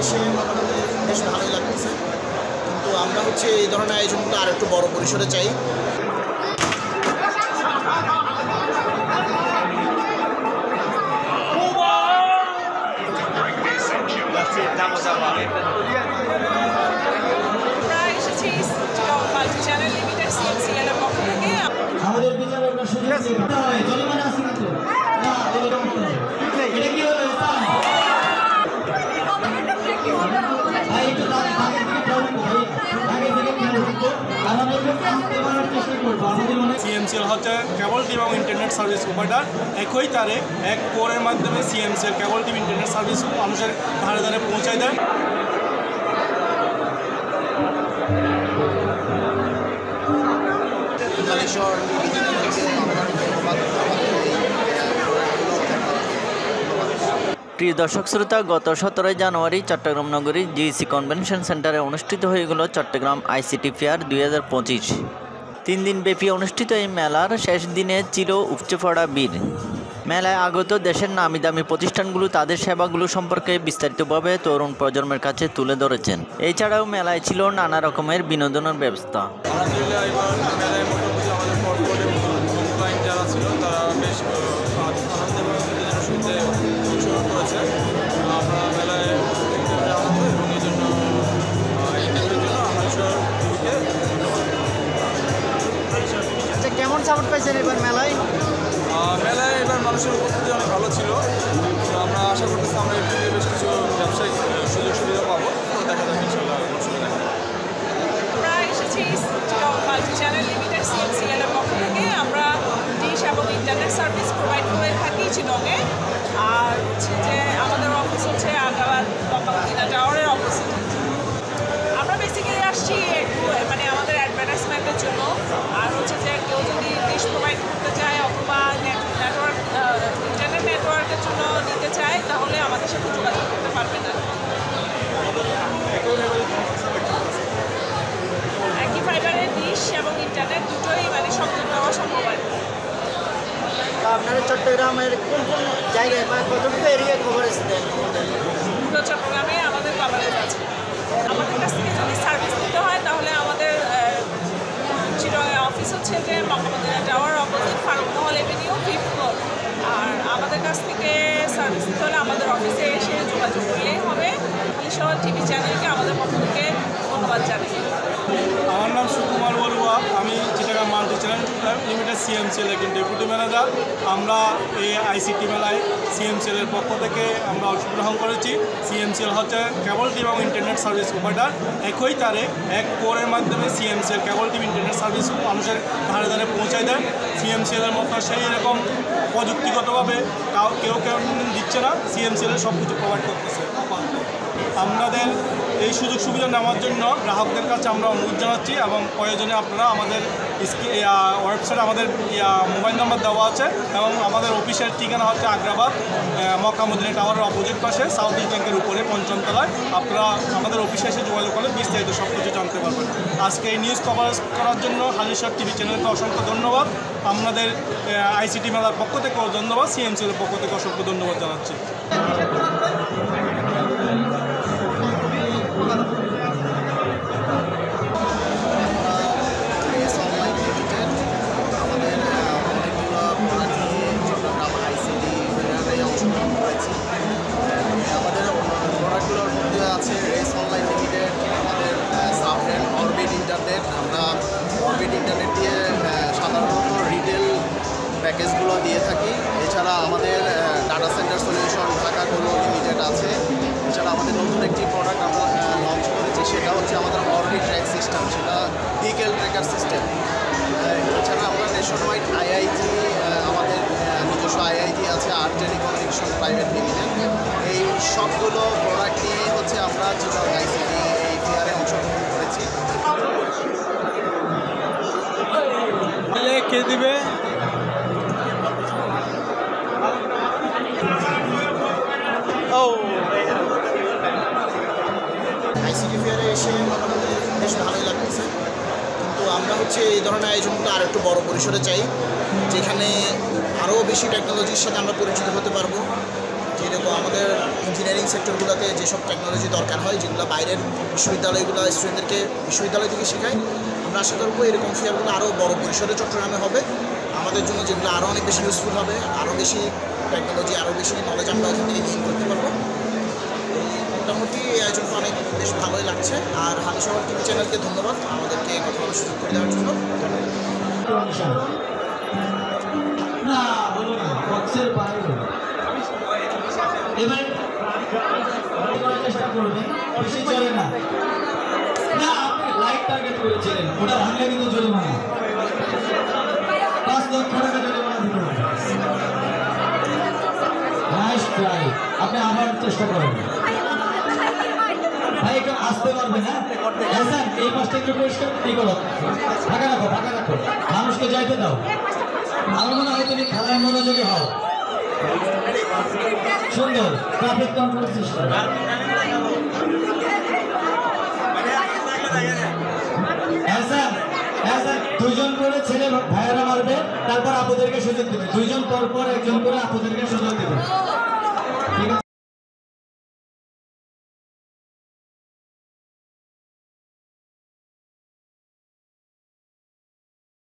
এসে মোটামুটি বেশ ভালোই লাগতেছে, কিন্তু আমরা এই ধরনের আয়োজনটা আর একটু বড় পরিসরে চাই। আমাদের বিচারকরা সুযোগ দিতে হয়, জরিমানা আছে কিন্তু না এটা কি হলো সিএমসিএল হচ্ছে কেবল টিভি এবং ইন্টারনেট সার্ভিস প্রোভাইডার। একই তারে এক কোরের মাধ্যমে সিএমসিএল কেবল টিভি ইন্টারনেট সার্ভিস মানুষের ধারে ধারে পৌঁছায় দেয়। প্রিয় দর্শক শ্রোতা, গত 17 জানুয়ারি চট্টগ্রাম নগরীর জিইসি কনভেনশন সেন্টারে অনুষ্ঠিত হয়ে গেল চট্টগ্রাম আইসিটি ফেয়ার 2025। 3 দিন ব্যাপী অনুষ্ঠিত এই মেলার শেষ দিনে ছিল উপচে পড়া ভিড়। মেলায় আগত দেশের নামি দামি প্রতিষ্ঠানগুলো তাদের সেবাগুলো সম্পর্কে বিস্তারিতভাবে তরুণ প্রজন্মের কাছে তুলে ধরেছেন। এছাড়াও মেলায় ছিল নানা রকমের বিনোদনের ব্যবস্থা। আলহামদুলিল্লাহ, এবার মেলায় মোটামুটি আমাদের পর্বত এবং ক্লায়েন্ট যারা ছিল তারা বেশ আনন্দের অংশগ্রহণ করেছে। আমরা মেলায় আনন্দ এবং এই জন্য কেমন সাপোর্ট পাইছেন এবার মেলায়? মেলায় এবার মানুষের উপস্থিতি অনেক ভালো ছিল। আমরা আশা করতেছি আমরা এর থেকে বেশ কিছু ব্যবসায়িক সুযোগ সুবিধা পাবো। দেখা যাক ইনশাআল্লাহ। আমরা এসেছি চ্যানেল লিমিটেড সিএমসিএল এর পক্ষ থেকে। আমরা ডিশ এবং ইন্টারনেট সার্ভিস প্রোভাইড করে থাকি চিটংয়ে। আর যে আমাদের অফিস আগ্রাবাদ বঙ্গবন্ধু টাওয়ারের অফিস। আমরা বেসিক্যালি আসছি একটু আমাদের অ্যাডভার্টাইজমেন্টের জন্য। আর যে কেউ যদি ডিশ প্রোভাইড করতে চায় অথবা নেটওয়ার্ক ইন্টারনেট নেটওয়ার্কের জন্য নিতে চায় তাহলে আমাদের সাথে যোগাযোগ করতে পারবেন। একই ফাইবারের ডিশ এবং ইন্টারনেট দুটোই সংযোগ দেওয়া সম্ভব হয়। আপনারা চট্টগ্রামের কোন কোন জায়গায় কতটুকু এরিয়া কভারেজ দেন? পুরো চট্টগ্রামে আমাদের কভারেজ আছে। আমাদের কাছ থেকে যদি সার্ভিস নিতে হয় তাহলে আমাদের চিটংয়ে অফিস যে বঙ্গবন্ধু টাওয়ার অপোজিট ফারুক মহল এভিনিউ 5th ফ্লোর। আর আমাদের কাছ থেকে সার্ভিস নিতে হলে আমাদের অফিসে এসে যোগাযোগ করলেই হবে। সহ টিভি চ্যানেলকে আমাদের পক্ষ থেকে ধন্যবাদ জানাই। আমার নাম সুকুমার বড়ুয়া, আমি চিটাগাং মাল্টি চ্যানেল লিমিটেড সিএমসিএল একজন ডেপুটি ম্যানেজার। আমরা এই আইসিটি মেলায় সিএমসিএলের পক্ষ থেকে আমরা অংশগ্রহণ করেছি। সিএমসিএল হচ্ছে কেবল টিভি এবং ইন্টারনেট সার্ভিস প্রোভাইডার। একই তারে এক কোরের মাধ্যমে সিএমসিএল কেবল টিভি ইন্টারনেট সার্ভিস মানুষের ধারে ধারে পৌঁছায় দেয়। সিএমসিএলের মতো সেই রকম প্রযুক্তিগতভাবে কেউ দিচ্ছে না, সিএমসিএলের সব কিছু প্রোভাইড করতেছে। আপনাদের এই সুযোগ সুবিধা নেওয়ার জন্য গ্রাহকদের কাছে আমরা অনুরোধ জানাচ্ছি এবং প্রয়োজনে আপনারা আমাদের ওয়েবসাইটে আমাদের মোবাইল নাম্বার দেওয়া আছে এবং আমাদের অফিসের ঠিকানা হচ্ছে আগ্রাবাদ মক্কা মদিনা টাওয়ারের অপোজিট পাশে সাউথ ইস্ট ব্যাংকের উপরে ৫ম তলায়। আপনারা আমাদের অফিসে এসে যোগাযোগ করলে বিস্তারিত সব কিছু জানতে পারবেন। আজকে এই নিউজ কভারেজ করার জন্য হালিশহর টিভি চ্যানেলকে অসংখ্য ধন্যবাদ। আপনাদের আইসিটি মেলার পক্ষ থেকেও ধন্যবাদ, সিএমসিএলের পক্ষ থেকে অসংখ্য ধন্যবাদ জানাচ্ছি। প্যাকেজগুলো দিয়ে থাকি। এছাড়া আমাদের ডাটা সেন্টার সলিউশন ঢাকা কোনো লিমিটেড আছে। এছাড়া আমাদের নতুন একটি প্রোডাক্ট আমরা লঞ্চ করেছি, সেটা হচ্ছে আমাদের অরবিট ট্র্যাক সিস্টেম, সেটা ভেহিকেল ট্র্যাকার সিস্টেম। এছাড়া আমরা নেশন ওয়াইড আইআইজি, আমাদের নিজস্ব আইআইজি আছে, আর্ট টেলিকমিউনিকেশন প্রাইভেট লিমিটেড। এই সবগুলো প্রোডাক্ট নিয়ে আমরা চিটং আইসিটি এই ফেয়ারে অংশগ্রহণ করেছি। কে দিবে? আইসিটি ফেয়ারে এসে মোটামুটি বেশ ভালোই লাগতেছে, কিন্তু আমরা এই ধরনের আয়োজনটা আর একটু বড় পরিসরে চাই, যেখানে আরও বেশি টেকনোলজির সাথে আমরা পরিচিত হতে পারবো, যেরকম আমাদের ইঞ্জিনিয়ারিং সেক্টরগুলোতে যেসব টেকনোলজি দরকার হয়, যেগুলো বাইরের বিশ্ববিদ্যালয়গুলো স্টুডেন্টদেরকে বিশ্ববিদ্যালয় থেকে শেখায়, আমরা আশা করবো এরকম ফেয়ারগুলো আরও বড় পরিসরে চট্টগ্রামে হবে আমাদের জন্য, যেগুলো আরও অনেক বেশি ইউজফুল হবে, আরও বেশি টেকনোলজি, আরও বেশি নলেজ আমরা এখান থেকে গেইন করতে পারবো। মোটামুটি এই আয়োজনটা অনেক বেশ ভালোই লাগছে। আর হানি শহর টিভি চ্যানেলকে ধন্যবাদ আমাদেরকে কথা বলার সুযোগ করে দেওয়ার জন্য। না বলো না, বক্সের বাইরে এবারে করার চেষ্টা করবেন, বেশি চলে না। না, আপনি লাইট টার্গেট করেছিলেন, ওটা ভাঙলে কিন্তু জরিমানা 5 লক্ষ টাকা জরিমানা দিতে হবে। নাইস ট্রাই, আপনি আবার চেষ্টা করেন। ভাই একটু আসতে পারবে না? হ্যাঁ, এই পাশটা একটু পরিষ্কার করো, ফাঁকা রাখো, ফাঁকা রাখো, মানুষকে যাইতে দাও। আমার মনে হয় তুমি খেলায় মনোযোগী হও। সুন্দর ট্রাফিক কন্ট্রোল সিস্টেম। দুইজন করে ছেলে ভাইয়েরা মারবে, তারপর আপুদেরকে সুযোগ দেবে, দুইজন পর পর একজন করে আপুদেরকে সুযোগ দেবে।